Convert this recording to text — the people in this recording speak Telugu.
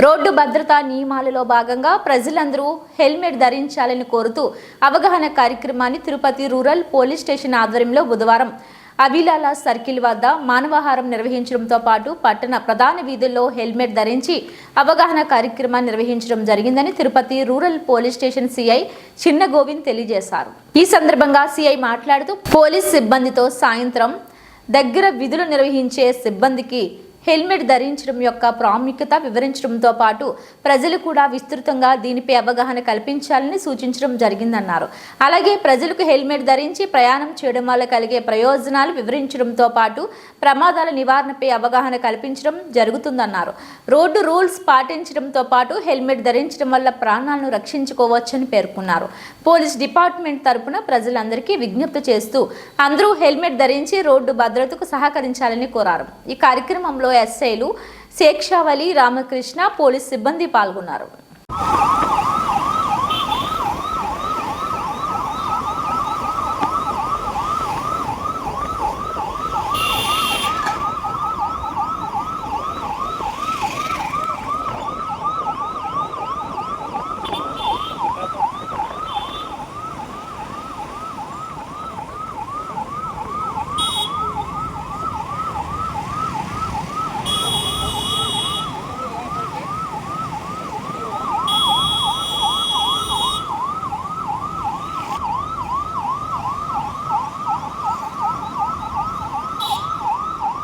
రోడ్డు భద్రతా నియమాలలో భాగంగా ప్రజలందరూ హెల్మెట్ ధరించాలని కోరుతూ అవగాహన కార్యక్రమాన్ని తిరుపతి రూరల్ పోలీస్ స్టేషన్ ఆధ్వర్యంలో బుధవారం అవిలాల సర్కిల్ వద్ద మానవాహారం నిర్వహించడంతో పాటు పట్టణ ప్రధాన వీధుల్లో హెల్మెట్ ధరించి అవగాహన కార్యక్రమాన్ని నిర్వహించడం జరిగిందని Tirupati rural police station CI చిన్న గోవింద్ తెలియజేశారు. ఈ సందర్భంగా సిఐ మాట్లాడుతూ పోలీస్ సిబ్బందితో సాయంత్రం దగ్గర విధులు నిర్వహించే సిబ్బందికి హెల్మెట్ ధరించడం యొక్క ప్రాముఖ్యత వివరించడంతో పాటు ప్రజలు కూడా విస్తృతంగా దీనిపై అవగాహన కల్పించాలని సూచించడం జరిగిందన్నారు. అలాగే ప్రజలకు హెల్మెట్ ధరించి ప్రయాణం చేయడం వల్ల కలిగే ప్రయోజనాలు వివరించడంతో పాటు ప్రమాదాల నివారణపై అవగాహన కల్పించడం జరుగుతుందన్నారు. రోడ్డు రూల్స్ పాటించడంతో పాటు హెల్మెట్ ధరించడం వల్ల ప్రాణాలను రక్షించుకోవచ్చని పేర్కొన్నారు. పోలీస్ డిపార్ట్మెంట్ తరపున ప్రజలందరికీ విజ్ఞప్తి చేస్తూ అందరూ హెల్మెట్ ధరించి రోడ్డు భద్రతకు సహకరించాలని కోరారు. ఈ కార్యక్రమంలో ఎస్ఐలు శేక్షావలి, రామకృష్ణ, పోలీస్ సిబ్బంది పాల్గొన్నారు.